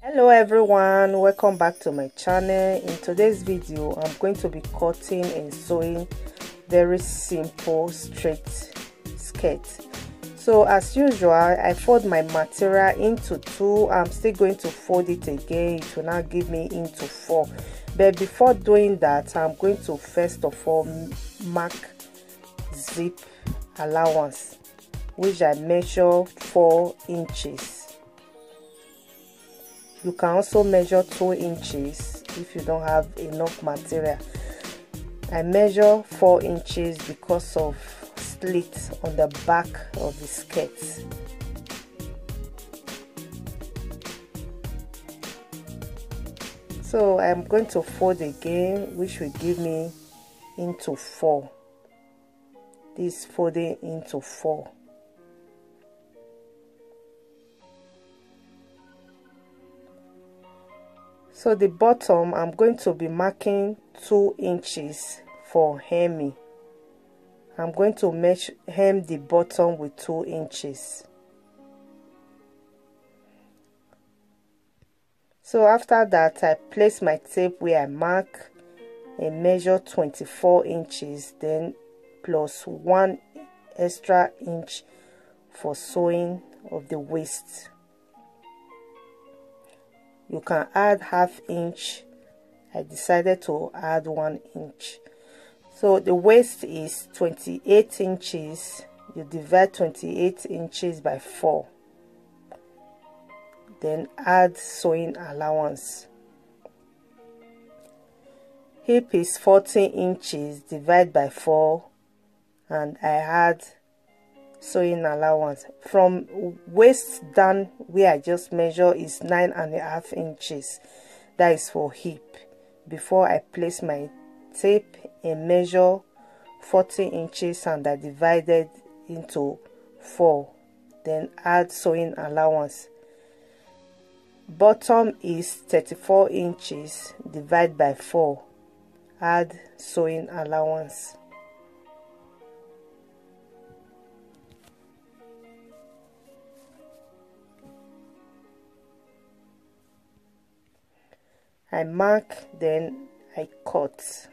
Hello everyone, welcome back to my channel. In today's video I'm going to be cutting and sewing very simple straight skirt. So as usual, I fold my material into two. I'm still going to fold it again. It will now give me into four, but before doing that I'm going to first of all mark zip allowance, which I measure 4 inches. You can also measure 2 inches if you don't have enough material. I measure 4 inches because of slit on the back of the skirt. So I'm going to fold again, which will give me into 4. This folding into 4. So the bottom, I'm going to be marking 2 inches for hemming. I'm going to hem the bottom with 2 inches. So after that, I place my tape where I mark and measure 24 inches, then plus 1 extra inch for sewing of the waist. You can add ½ inch. I decided to add 1 inch. So the waist is 28 inches. You divide 28 inches by 4. Then add sewing allowance. Hip is 14 inches. Divide by 4. And I add sewing allowance. From waist down where I just measure is 9.5 inches. That is for hip. Before I place my tape and measure 14 inches and I divided into 4. Then add sewing allowance. Bottom is 34 inches. Divide by 4. Add sewing allowance. I mark, then I cut.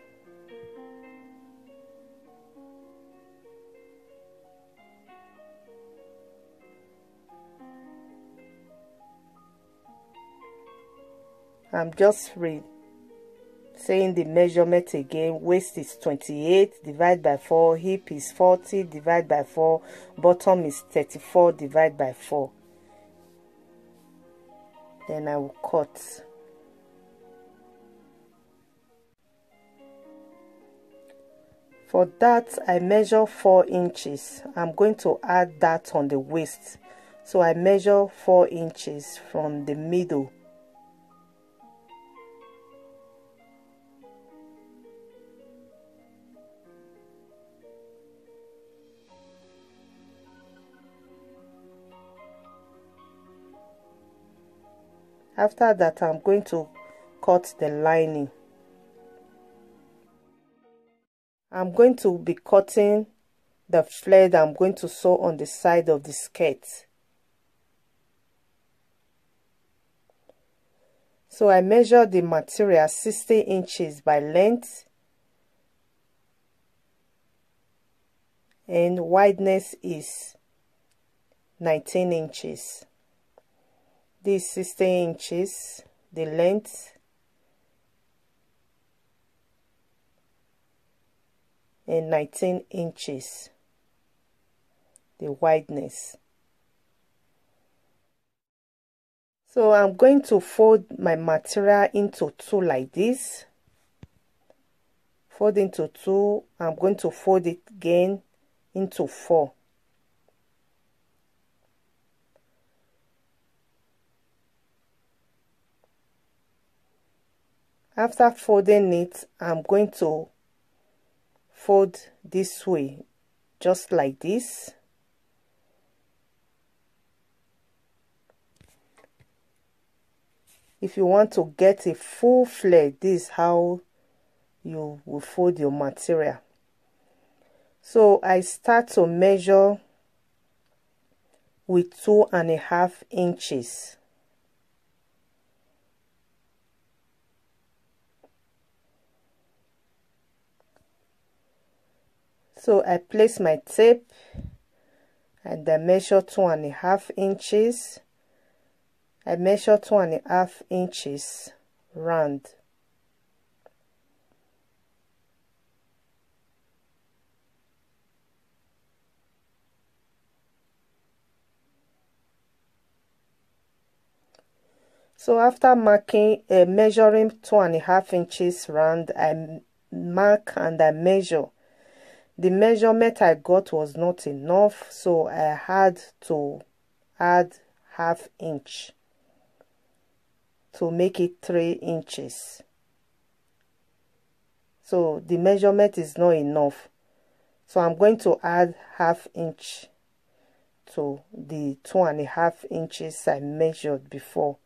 I'm just saying the measurement again. Waist is 28, divide by 4. Hip is 40, divide by 4. Bottom is 34, divide by 4. Then I will cut. For that, I measure 4 inches. I'm going to add that on the waist. So I measure 4 inches from the middle. After that, I'm going to cut the lining. I'm going to be cutting the flare that I'm going to sew on the side of the skirt. So I measure the material 60 inches by length and wideness is 19 inches. This 60 inches, the length, and 19 inches, the wideness. So I'm going to fold my material into 2 like this. Fold into 2. I'm going to fold it again into 4. After folding it, I'm going to fold this way, just like this. If you want to get a full flare, this is how you will fold your material. So I start to measure with 2.5 inches. So I place my tape and I measure 2.5 inches. I measure 2.5 inches round. So after measuring 2.5 inches round, I mark and I measure. The measurement I got was not enough, so I had to add ½ inch to make it 3 inches. So the measurement is not enough, so I'm going to add ½ inch to the 2.5 inches I measured before.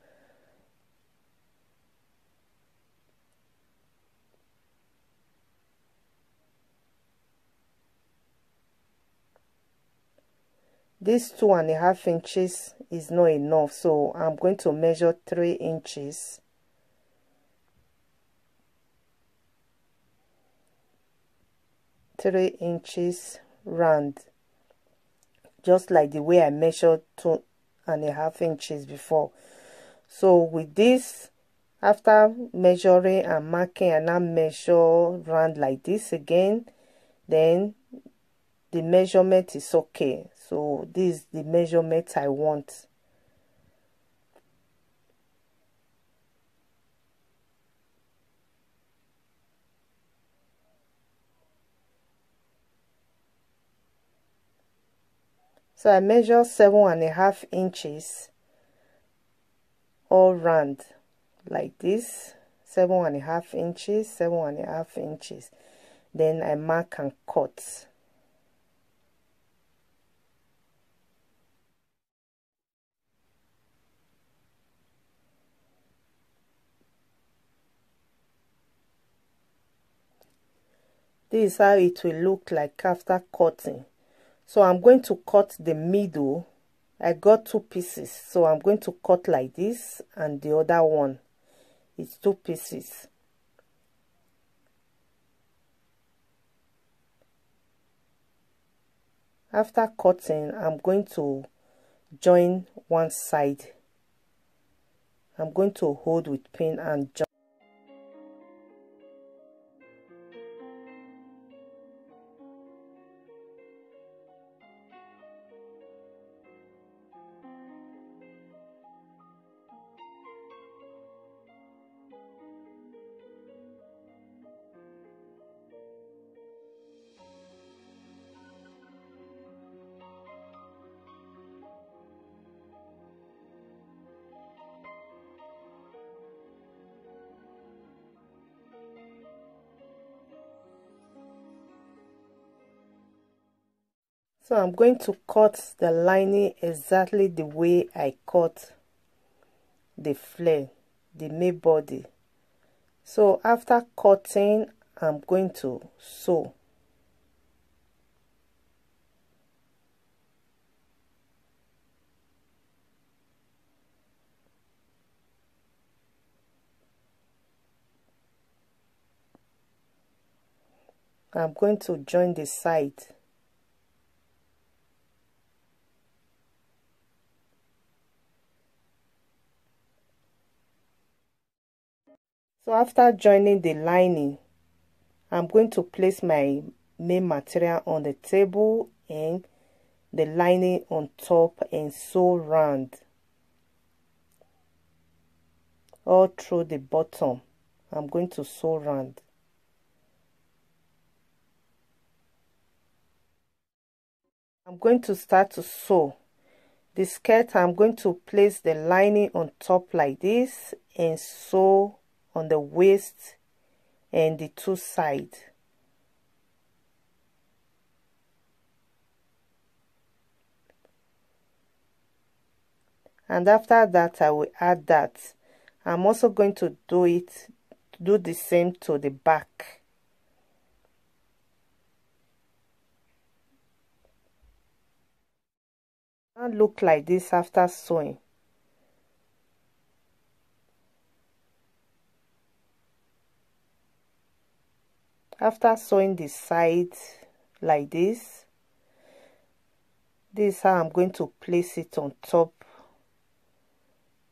This 2.5 inches is not enough, so I'm going to measure 3 inches. Round, just like the way I measured 2.5 inches before. So with this, after measuring and marking, I now measure round like this again. Then the measurement is okay. So this is the measurement I want. So I measure 7.5 inches all round like this. 7.5 inches, 7.5 inches. Then I mark and cut. This is how it will look like after cutting. So I'm going to cut the middle. I got 2 pieces, so I'm going to cut like this, and the other one is 2 pieces. After cutting, I'm going to join one side. I'm going to hold with pin and join. So I'm going to cut the lining exactly the way I cut the flare, the main body. So after cutting, I'm going to sew. I'm going to join the side. So after joining the lining, I'm going to place my main material on the table and the lining on top and sew round all through the bottom. I'm going to sew round. I'm going to start to sew the skirt. I'm going to place the lining on top like this and sew on the waist and the 2 sides. And after that, I will add that. I'm also going to do the same to the back. Now look like this after sewing. After sewing the sides, like this. This is how I'm going to place it on top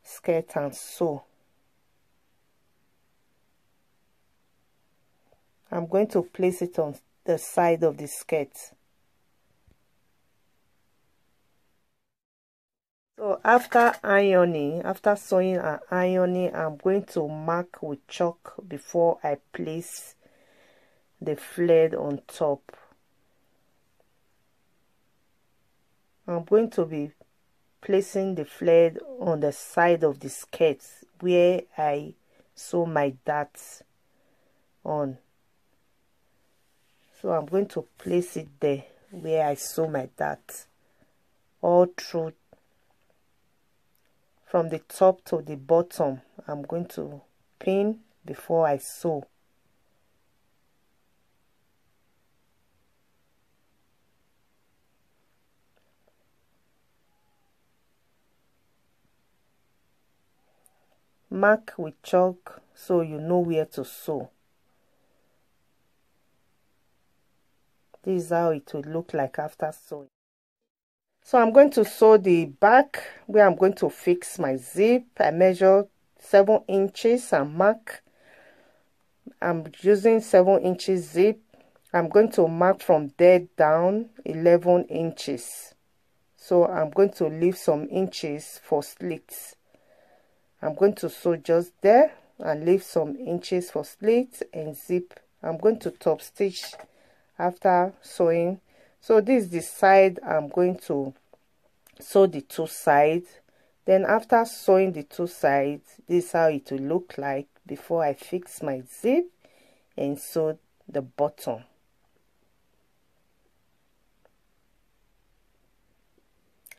skirt and sew. I'm going to place it on the side of the skirt. So after ironing, after sewing and ironing, I'm going to mark with chalk before I place the flared on top. I'm going to be placing the flared on the side of the skirt where I sew my darts on. So I'm going to place it there where I sew my darts, all through from the top to the bottom. I'm going to pin before I sew. Mark with chalk so you know where to sew. This is how it will look like after sewing. So I'm going to sew the back where I'm going to fix my zip. I measure 7 inches and mark. I'm using 7 inches zip. I'm going to mark from there down 11 inches. So I'm going to leave some inches for slits. I'm going to sew just there and leave some inches for slits and zip. I'm going to top stitch after sewing. So this is the side I'm going to sew the 2 sides. Then after sewing the 2 sides, this is how it will look like before I fix my zip and sew the bottom.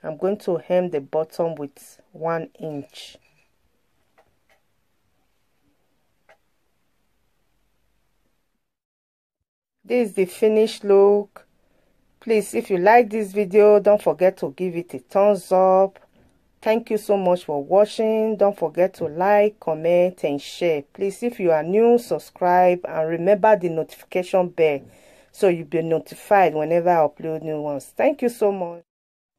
I'm going to hem the bottom with 1 inch. This is the finished look. Please, if you like this video, don't forget to give it a thumbs up. Thank you so much for watching. Don't forget to like, comment and share. Please, if you are new, subscribe and remember the notification bell so you'll be notified whenever I upload new ones. Thank you so much.